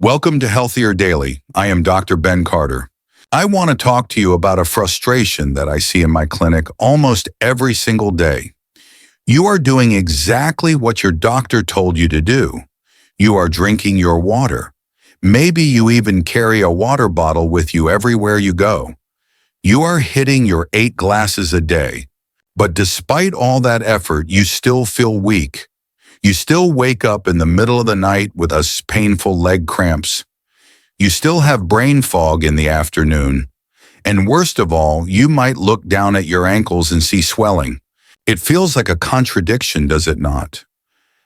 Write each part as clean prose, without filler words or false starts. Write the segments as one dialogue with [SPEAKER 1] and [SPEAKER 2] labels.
[SPEAKER 1] Welcome to Healthier Daily. I am Dr. Ben Carter. I want to talk to you about a frustration that I see in my clinic almost every single day. You are doing exactly what your doctor told you to do. You are drinking your water. Maybe you even carry a water bottle with you everywhere you go. You are hitting your 8 glasses a day. But despite all that effort, you still feel weak. You still wake up in the middle of the night with painful leg cramps. You still have brain fog in the afternoon. And worst of all, you might look down at your ankles and see swelling. It feels like a contradiction, does it not?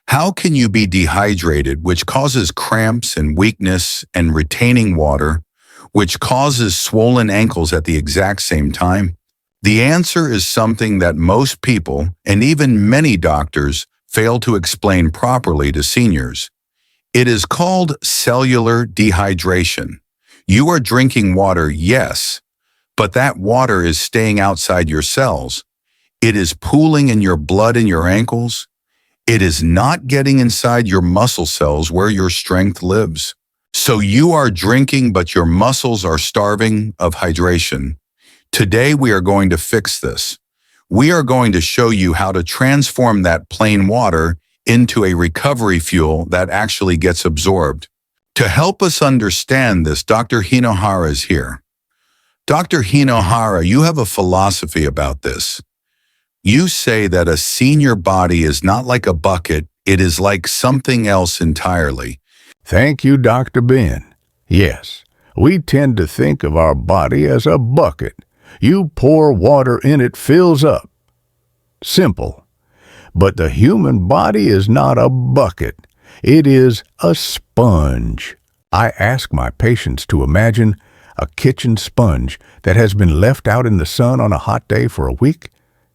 [SPEAKER 1] How can you be dehydrated, which causes cramps and weakness, and retaining water, which causes swollen ankles at the exact same time? The answer is something that most people, and even many doctors, fail to explain properly to seniors. It is called cellular dehydration. You are drinking water, yes, but that water is staying outside your cells. It is pooling in your blood in your ankles. It is not getting inside your muscle cells where your strength lives. So you are drinking, but your muscles are starving of hydration. Today we are going to fix this. We are going to show you how to transform that plain water into a recovery fuel that actually gets absorbed. To help us understand this, Dr. Hinohara is here. Dr. Hinohara, you have a philosophy about this. You say that a senior body is not like a bucket, it is like something else entirely.
[SPEAKER 2] Thank you, Dr. Ben. Yes, we tend to think of our body as a bucket. You pour water in, it fills up. Simple. But the human body is not a bucket. It is a sponge. I ask my patients to imagine a kitchen sponge that has been left out in the sun on a hot day for a week.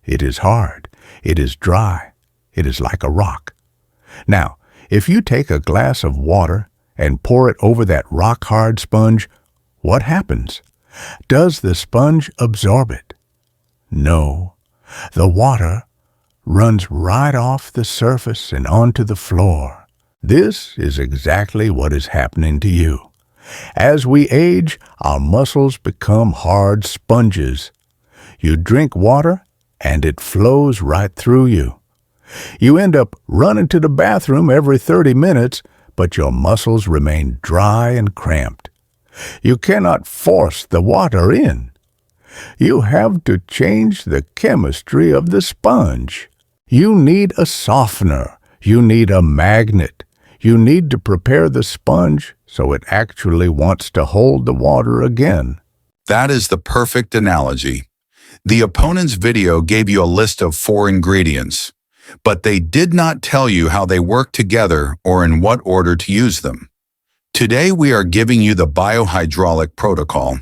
[SPEAKER 2] It is hard. It is dry. It is like a rock. Now, if you take a glass of water and pour it over that rock-hard sponge, what happens? Does the sponge absorb it? No. The water runs right off the surface and onto the floor. This is exactly what is happening to you. As we age, our muscles become hard sponges. You drink water, and it flows right through you. You end up running to the bathroom every 30 minutes, but your muscles remain dry and cramped. You cannot force the water in. You have to change the chemistry of the sponge. You need a softener. You need a magnet. You need to prepare the sponge so it actually wants to hold the water again.
[SPEAKER 1] That is the perfect analogy. The opponent's video gave you a list of 4 ingredients, but they did not tell you how they work together or in what order to use them. Today we are giving you the biohydraulic protocol.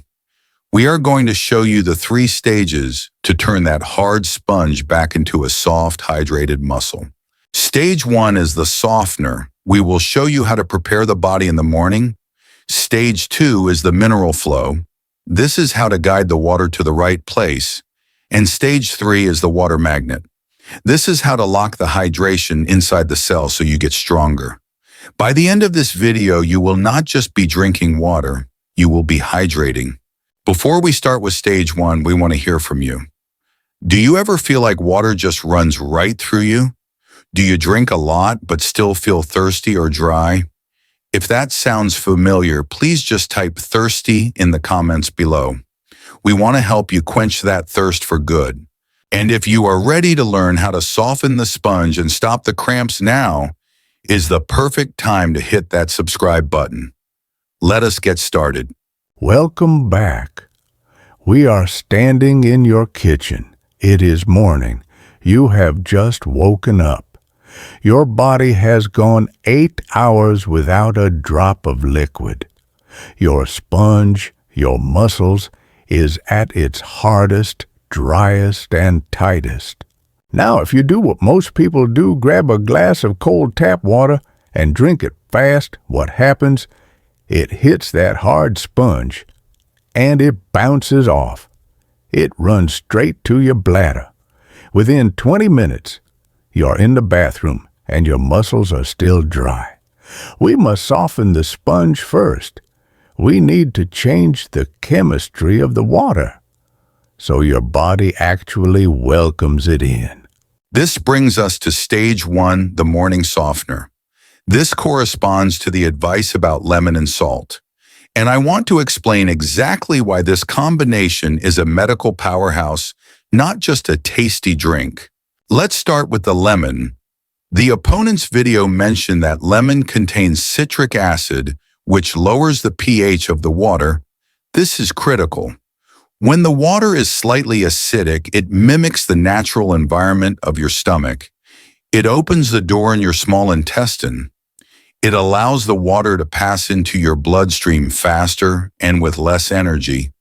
[SPEAKER 1] We are going to show you the 3 stages to turn that hard sponge back into a soft, hydrated muscle. Stage 1 is the softener. We will show you how to prepare the body in the morning. Stage 2 is the mineral flow. This is how to guide the water to the right place. And stage 3 is the water magnet. This is how to lock the hydration inside the cell so you get stronger. By the end of this video, you will not just be drinking water, you will be hydrating. Before we start with stage 1, we want to hear from you. Do you ever feel like water just runs right through you? Do you drink a lot but still feel thirsty or dry? If that sounds familiar, please just type thirsty in the comments below. We want to help you quench that thirst for good. And if you are ready to learn how to soften the sponge and stop the cramps, now is the perfect time to hit that subscribe button. Let us get started.
[SPEAKER 2] Welcome back. We are standing in your kitchen. It is morning. You have just woken up. Your body has gone 8 hours without a drop of liquid. Your sponge, your muscles, is at its hardest, driest, and tightest. Now, if you do what most people do, grab a glass of cold tap water and drink it fast, what happens? It hits that hard sponge, and it bounces off. It runs straight to your bladder. Within 20 minutes, you're in the bathroom, and your muscles are still dry. We must soften the sponge first. We need to change the chemistry of the water so your body actually welcomes it in.
[SPEAKER 1] This brings us to stage 1, the morning softener. This corresponds to the advice about lemon and salt. And I want to explain exactly why this combination is a medical powerhouse, not just a tasty drink. Let's start with the lemon. The opponent's video mentioned that lemon contains citric acid, which lowers the pH of the water. This is critical. When the water is slightly acidic, it mimics the natural environment of your stomach. It opens the door in your small intestine. It allows the water to pass into your bloodstream faster and with less energy.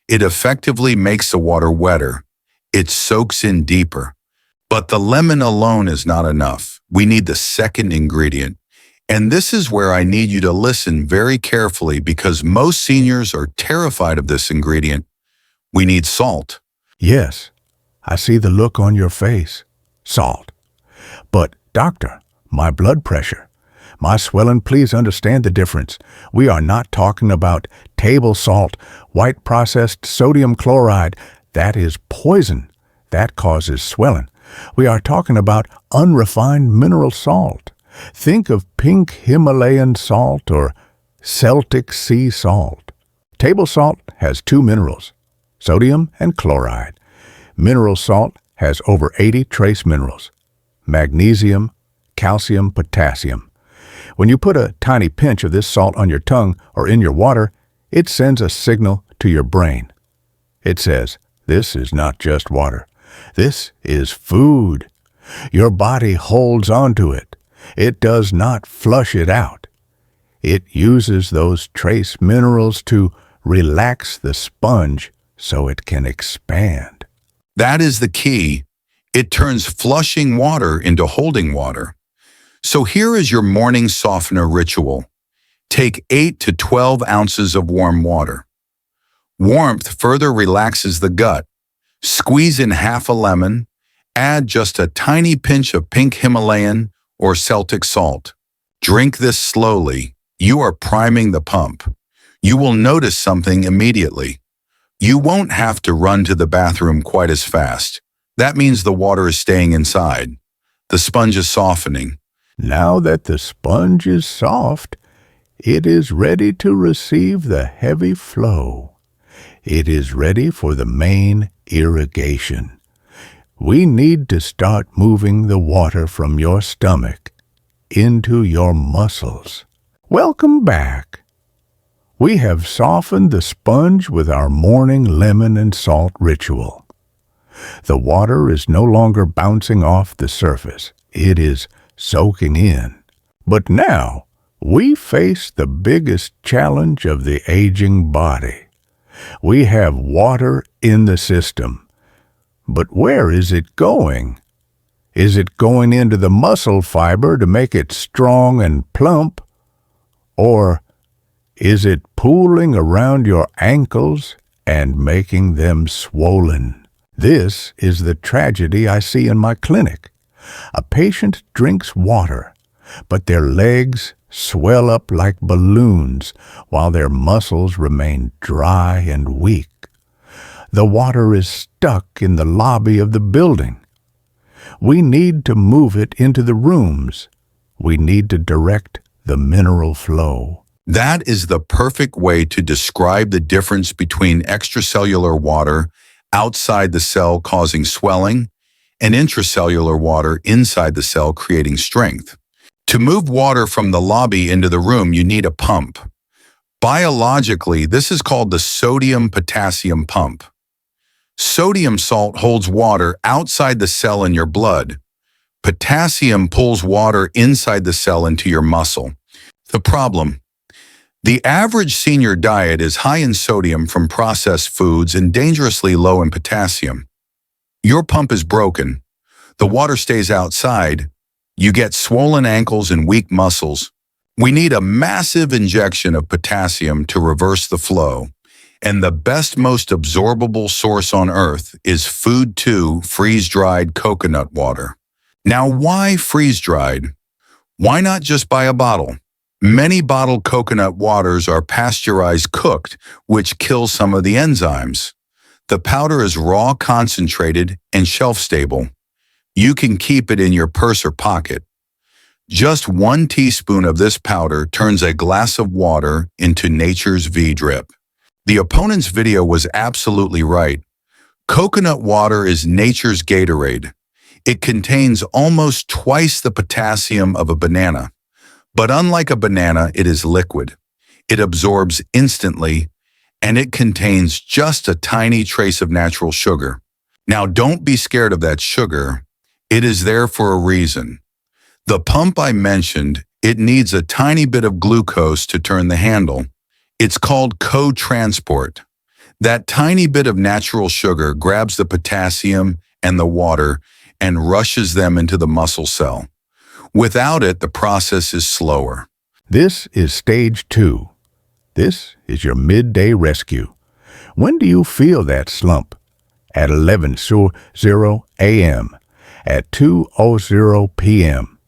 [SPEAKER 1] It effectively makes the water wetter. It soaks in deeper. But the lemon alone is not enough. We need the second ingredient. And this is where I need you to listen very carefully because most seniors are terrified of this ingredient. We need salt.
[SPEAKER 2] Yes, I see the look on your face. Salt. But, doctor, my blood pressure, my swelling, please understand the difference. We are not talking about table salt, white processed sodium chloride. That is poison. That causes swelling. We are talking about unrefined mineral salt. Think of pink Himalayan salt or Celtic sea salt. Table salt has 2 minerals, sodium and chloride. Mineral salt has over 80 trace minerals, magnesium, calcium, potassium. When you put a tiny pinch of this salt on your tongue or in your water, it sends a signal to your brain. It says, this is not just water. This is food. Your body holds onto it. It does not flush it out. It uses those trace minerals to relax the sponge so it can expand.
[SPEAKER 1] That is the key. It turns flushing water into holding water. So here is your morning softener ritual. Take 8 to 12 ounces of warm water. Warmth further relaxes the gut. Squeeze in half a lemon. Add just a tiny pinch of pink Himalayan or Celtic salt. Drink this slowly. You are priming the pump. You will notice something immediately. You won't have to run to the bathroom quite as fast. That means the water is staying inside. The sponge is softening.
[SPEAKER 2] Now that the sponge is soft, it is ready to receive the heavy flow. It is ready for the main irrigation. We need to start moving the water from your stomach into your muscles. Welcome back. We have softened the sponge with our morning lemon and salt ritual. The water is no longer bouncing off the surface. It is soaking in. But now, we face the biggest challenge of the aging body. We have water in the system. But where is it going? Is it going into the muscle fiber to make it strong and plump? Or is it pooling around your ankles and making them swollen? This is the tragedy I see in my clinic. A patient drinks water, but their legs swell up like balloons while their muscles remain dry and weak. The water is stuck in the lobby of the building. We need to move it into the rooms. We need to direct the mineral flow.
[SPEAKER 1] That is the perfect way to describe the difference between extracellular water outside the cell causing swelling and intracellular water inside the cell creating strength. To move water from the lobby into the room, you need a pump. Biologically, this is called the sodium-potassium pump. Sodium salt holds water outside the cell in your blood. Potassium pulls water inside the cell into your muscle. The problem: the average senior diet is high in sodium from processed foods and dangerously low in potassium. Your pump is broken. The water stays outside. You get swollen ankles and weak muscles. We need a massive injection of potassium to reverse the flow. And the best, most absorbable source on earth is Food 2 freeze-dried coconut water. Now, why freeze-dried? Why not just buy a bottle? Many bottled coconut waters are pasteurized cooked, which kills some of the enzymes. The powder is raw concentrated and shelf-stable. You can keep it in your purse or pocket. Just 1 teaspoon of this powder turns a glass of water into nature's V-drip. The opponent's video was absolutely right. Coconut water is nature's Gatorade. It contains almost twice the potassium of a banana. But unlike a banana, it is liquid. It absorbs instantly, and it contains just a tiny trace of natural sugar. Now, don't be scared of that sugar. It is there for a reason. The pump I mentioned, it needs a tiny bit of glucose to turn the handle. It's called co-transport. That tiny bit of natural sugar grabs the potassium and the water and rushes them into the muscle cell. Without it, the process is slower.
[SPEAKER 2] This is stage 2. This is your midday rescue. When do you feel that slump? At 11:00 a.m. At 2:00 p.m.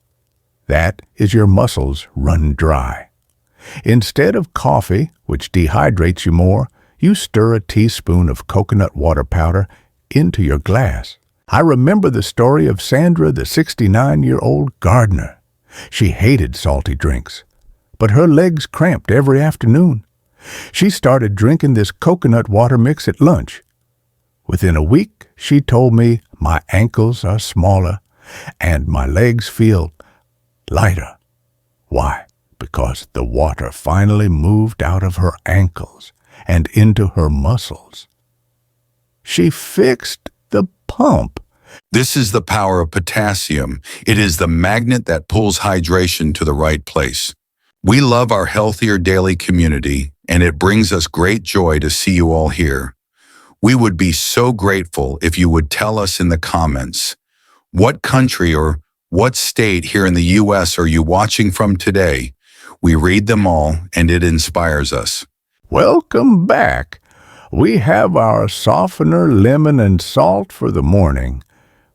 [SPEAKER 2] That is your muscles run dry. Instead of coffee, which dehydrates you more, you stir a teaspoon of coconut water powder into your glass. I remember the story of Sandra, the 69-year-old gardener. She hated salty drinks, but her legs cramped every afternoon. She started drinking this coconut water mix at lunch. Within a week, she told me, my ankles are smaller and my legs feel lighter. Why? Because the water finally moved out of her ankles and into her muscles. She fixed the pump.
[SPEAKER 1] This is the power of potassium. It is the magnet that pulls hydration to the right place. We love our Healthier Daily community, and it brings us great joy to see you all here. We would be so grateful if you would tell us in the comments, what country or what state here in the U.S. are you watching from today? We read them all, and it inspires us.
[SPEAKER 2] Welcome back. We have our softener, lemon, and salt for the morning.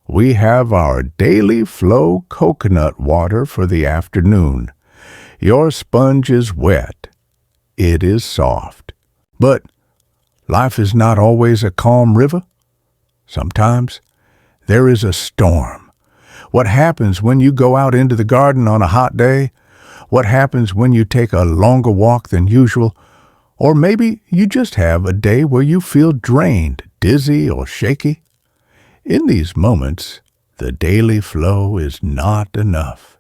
[SPEAKER 2] We have our daily flow coconut water for the afternoon. Your sponge is wet. It is soft. But life is not always a calm river. Sometimes there is a storm. What happens when you go out into the garden on a hot day? What happens when you take a longer walk than usual? Or maybe you just have a day where you feel drained, dizzy, or shaky. In these moments, the daily flow is not enough.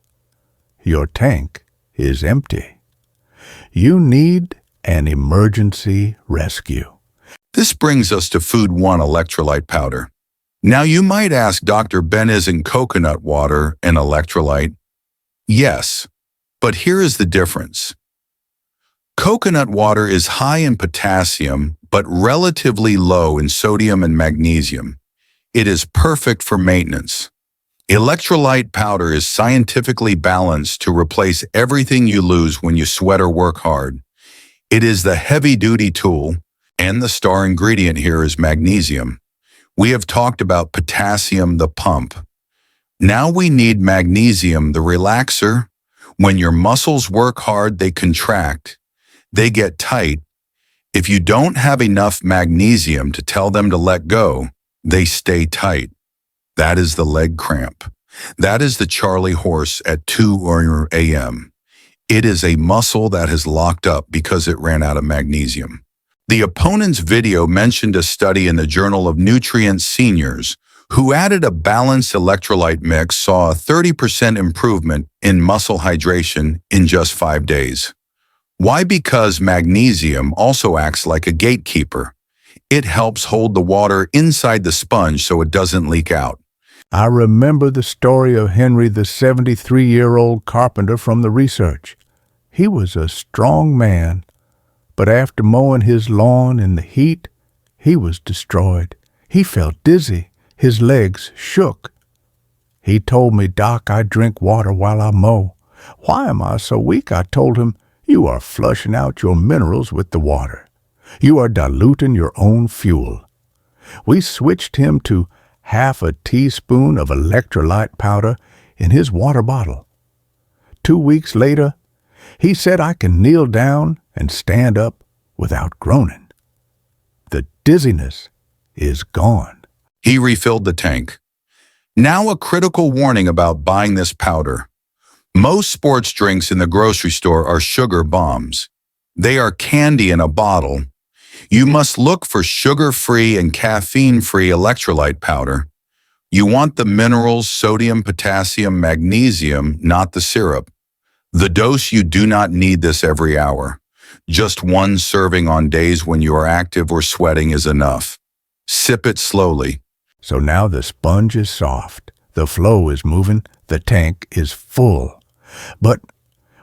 [SPEAKER 2] Your tank is empty. You need an emergency rescue.
[SPEAKER 1] This brings us to Food 1 electrolyte powder. Now you might ask, Dr. Ben, isn't coconut water an electrolyte? Yes, but here is the difference. Coconut water is high in potassium, but relatively low in sodium and magnesium. It is perfect for maintenance. Electrolyte powder is scientifically balanced to replace everything you lose when you sweat or work hard. It is the heavy-duty tool, and the star ingredient here is magnesium. We have talked about potassium, the pump. Now we need magnesium, the relaxer. When your muscles work hard, they contract. They get tight. If you don't have enough magnesium to tell them to let go, they stay tight. That is the leg cramp. That is the Charlie horse at 2 a.m. It is a muscle that has locked up because it ran out of magnesium. The opponent's video mentioned a study in the Journal of Nutrient Seniors who added a balanced electrolyte mix saw a 30% improvement in muscle hydration in just 5 days. Why? Because magnesium also acts like a gatekeeper. It helps hold the water inside the sponge so it doesn't leak out.
[SPEAKER 2] I remember the story of Henry, the 73-year-old carpenter from the research. He was a strong man, but after mowing his lawn in the heat, he was destroyed. He felt dizzy. His legs shook. He told me, "Doc, I drink water while I mow." "Why am I so weak?" I told him. "You are flushing out your minerals with the water. You are diluting your own fuel." We switched him to half a teaspoon of electrolyte powder in his water bottle. 2 weeks later, He said I can kneel down and stand up without groaning. The dizziness is gone.
[SPEAKER 1] He refilled the tank. Now a critical warning about buying this powder. Most sports drinks in the grocery store are sugar bombs. They are candy in a bottle. You must look for sugar-free and caffeine-free electrolyte powder. You want the minerals, sodium, potassium, magnesium, not the syrup. The dose, you do not need this every hour. Just one serving on days when you are active or sweating is enough. Sip it slowly.
[SPEAKER 2] So now the sponge is soft, the flow is moving, the tank is full. But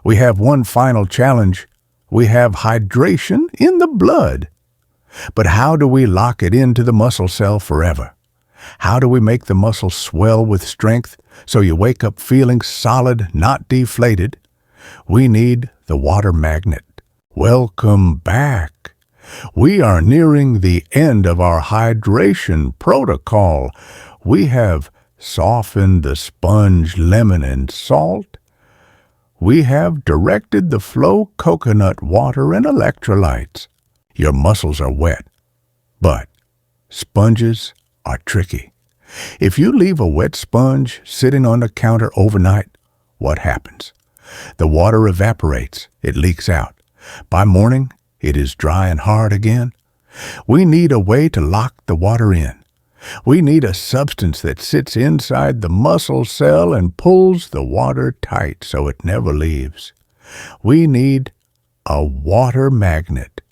[SPEAKER 2] we have one final challenge. We have hydration in the blood. But how do we lock it into the muscle cell forever? How do we make the muscle swell with strength so you wake up feeling solid, not deflated? We need the water magnet. Welcome back. We are nearing the end of our hydration protocol. We have softened the sponge, lemon, and salt. We have directed the flow, coconut water, and electrolytes. Your muscles are wet, but sponges are tricky. If you leave a wet sponge sitting on the counter overnight, what happens? The water evaporates, it leaks out. By morning, it is dry and hard again. We need a way to lock the water in. We need a substance that sits inside the muscle cell and pulls the water tight so it never leaves. We need a water magnet.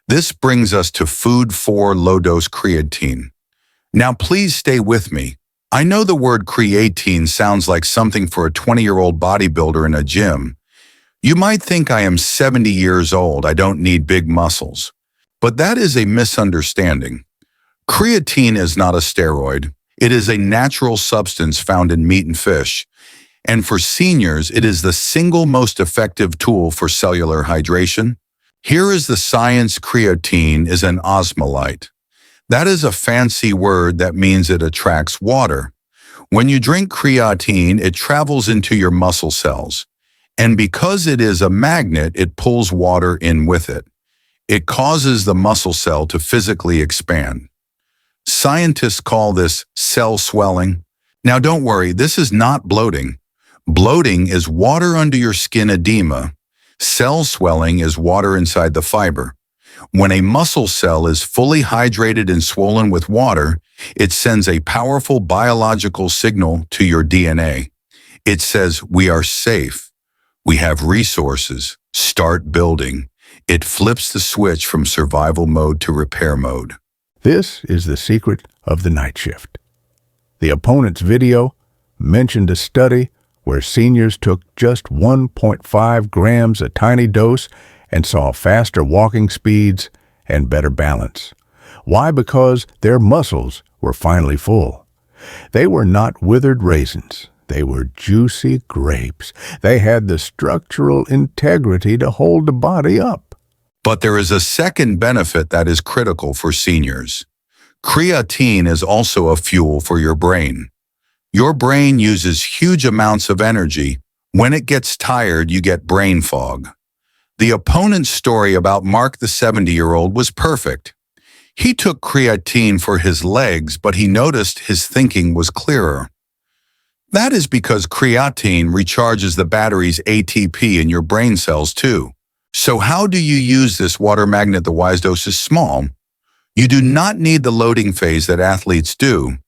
[SPEAKER 1] This brings us to food for low-dose creatine. Now please stay with me. I know the word creatine sounds like something for a 20-year-old bodybuilder in a gym. You might think I am 70 years old, I don't need big muscles. But that is a misunderstanding. Creatine is not a steroid. It is a natural substance found in meat and fish. And for seniors, it is the single most effective tool for cellular hydration. Here is the science. Creatine is an osmolyte. That is a fancy word that means it attracts water. When you drink creatine, it travels into your muscle cells. And because it is a magnet, it pulls water in with it. It causes the muscle cell to physically expand. Scientists call this cell swelling. Now don't worry, this is not bloating. Bloating is water under your skin edema. Cell swelling is water inside the fiber. When a muscle cell is fully hydrated and swollen with water, it sends a powerful biological signal to your DNA. It says, we are safe. We have resources. Start building. It flips the switch from survival mode to repair mode.
[SPEAKER 2] This is the secret of the night shift. The opponent's video mentioned a study where seniors took just 1.5 grams, a tiny dose, and saw faster walking speeds and better balance. Why? Because their muscles were finally full. They were not withered raisins. They were juicy grapes. They had the structural integrity to hold the body up.
[SPEAKER 1] But there is a second benefit that is critical for seniors. Creatine is also a fuel for your brain. Your brain uses huge amounts of energy. When it gets tired, you get brain fog. The opponent's story about Mark, the 70-year-old, was perfect. He took creatine for his legs, but he noticed his thinking was clearer. That is because creatine recharges the battery's ATP in your brain cells too. So how do you use this water magnet? The wise dose is small. You do not need the loading phase that athletes do.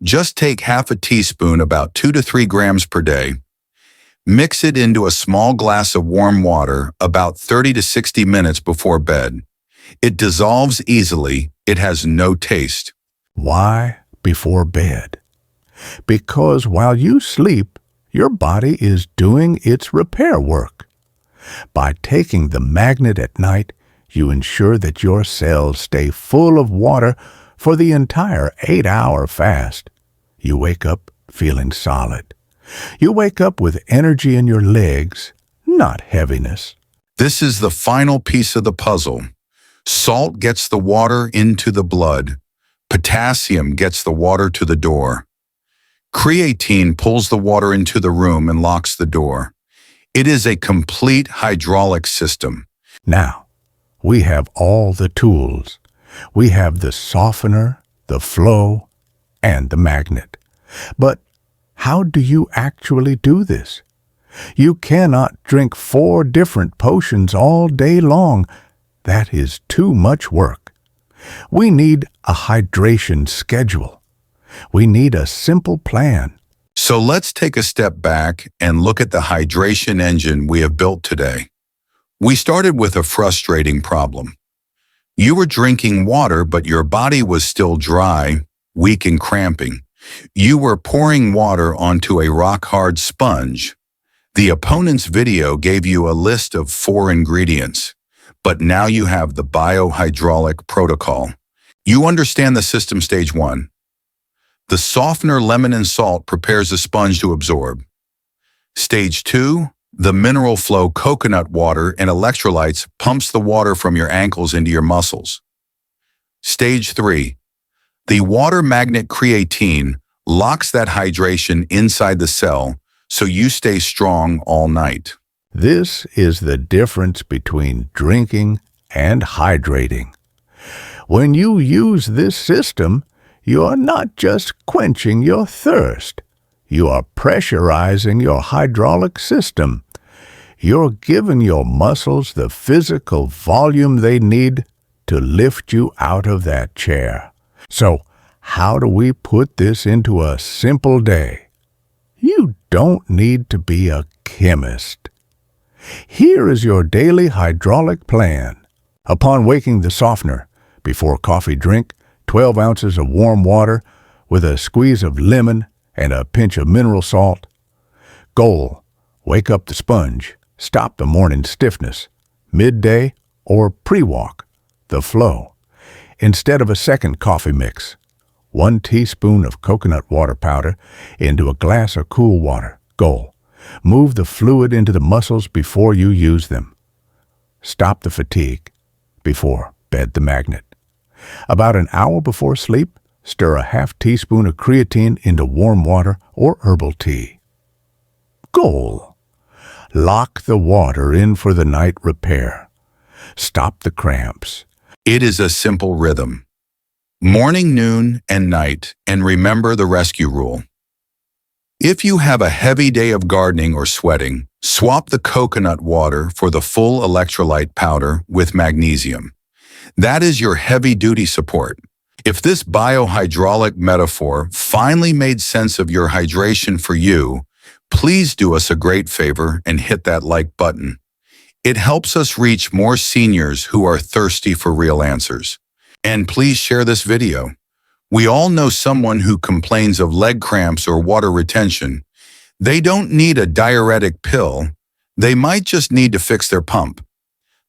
[SPEAKER 1] Just take half a teaspoon, about 2 to 3 grams per day. Mix it into a small glass of warm water about 30 to 60 minutes before bed. It dissolves easily. It has no taste.
[SPEAKER 2] Why before bed? Because while you sleep, your body is doing its repair work. By taking the magnet at night, you ensure that your cells stay full of water for the entire 8-hour fast. You wake up feeling solid. You wake up with energy in your legs, not heaviness.
[SPEAKER 1] This is the final piece of the puzzle. Salt gets the water into the blood. Potassium gets the water to the door. Creatine pulls the water into the room and locks the door. It is a complete hydraulic system.
[SPEAKER 2] Now, we have all the tools. We have the softener, the flow, and the magnet. But how do you actually do this? You cannot drink 4 different potions all day long. That is too much work. We need a hydration schedule. We need a simple plan.
[SPEAKER 1] So let's take a step back and look at the hydration engine we have built today. We started with a frustrating problem. You were drinking water, but your body was still dry, weak, and cramping. You were pouring water onto a rock-hard sponge. The opponent's video gave you a list of 4 ingredients, but now you have the biohydraulic protocol. You understand the system stage 1. The softener lemon and salt prepares the sponge to absorb. Stage 2, the mineral flow coconut water and electrolytes pumps the water from your ankles into your muscles. Stage 3, the water magnet creatine locks that hydration inside the cell so you stay strong all night.
[SPEAKER 2] This is the difference between drinking and hydrating. When you use this system, you are not just quenching your thirst. You are pressurizing your hydraulic system. You're giving your muscles the physical volume they need to lift you out of that chair. So, how do we put this into a simple day? You don't need to be a chemist. Here is your daily hydraulic plan. Upon waking the softener, before coffee drink, 12 ounces of warm water with a squeeze of lemon and a pinch of mineral salt. Goal: wake up the sponge, stop the morning stiffness. Midday or pre-walk, the flow. Instead of a second coffee mix, 1 teaspoon of coconut water powder into a glass of cool water. Goal: move the fluid into the muscles before you use them. Stop the fatigue. Before, bed the magnet. About an hour before sleep, stir a half teaspoon of creatine into warm water or herbal tea. Goal: lock the water in for the night repair. Stop the cramps.
[SPEAKER 1] It is a simple rhythm. Morning, noon, and night, and remember the rescue rule. If you have a heavy day of gardening or sweating, swap the coconut water for the full electrolyte powder with magnesium. That is your heavy-duty support. If this biohydraulic metaphor finally made sense of your hydration for you, please do us a great favor and hit that like button. It helps us reach more seniors who are thirsty for real answers. And please share this video. We all know someone who complains of leg cramps or water retention. They don't need a diuretic pill. They might just need to fix their pump.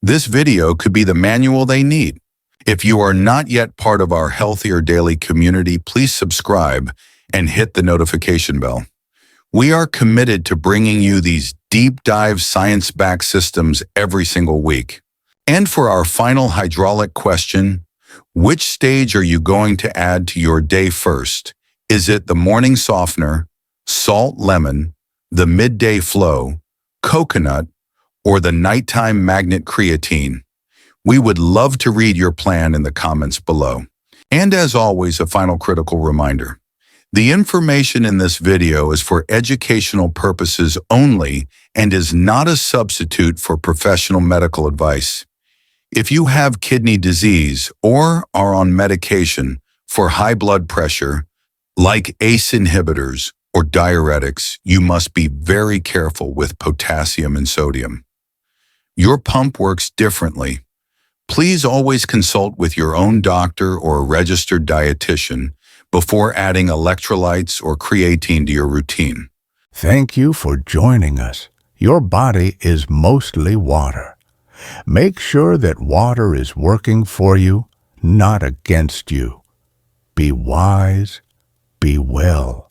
[SPEAKER 1] This video could be the manual they need. If you are not yet part of our Healthier Daily community, please subscribe and hit the notification bell. We are committed to bringing you these deep dive science-backed systems every single week. And for our final hydraulic question, which stage are you going to add to your day first? Is it the morning softener, salt lemon, the midday flow, coconut, or the nighttime magnet creatine? We would love to read your plan in the comments below. And as always, a final critical reminder. The information in this video is for educational purposes only and is not a substitute for professional medical advice. If you have kidney disease or are on medication for high blood pressure, like ACE inhibitors or diuretics, you must be very careful with potassium and sodium. Your pump works differently. Please always consult with your own doctor or a registered dietitian before adding electrolytes or creatine to your routine.
[SPEAKER 2] Thank you for joining us. Your body is mostly water. Make sure that water is working for you, not against you. Be wise, be well.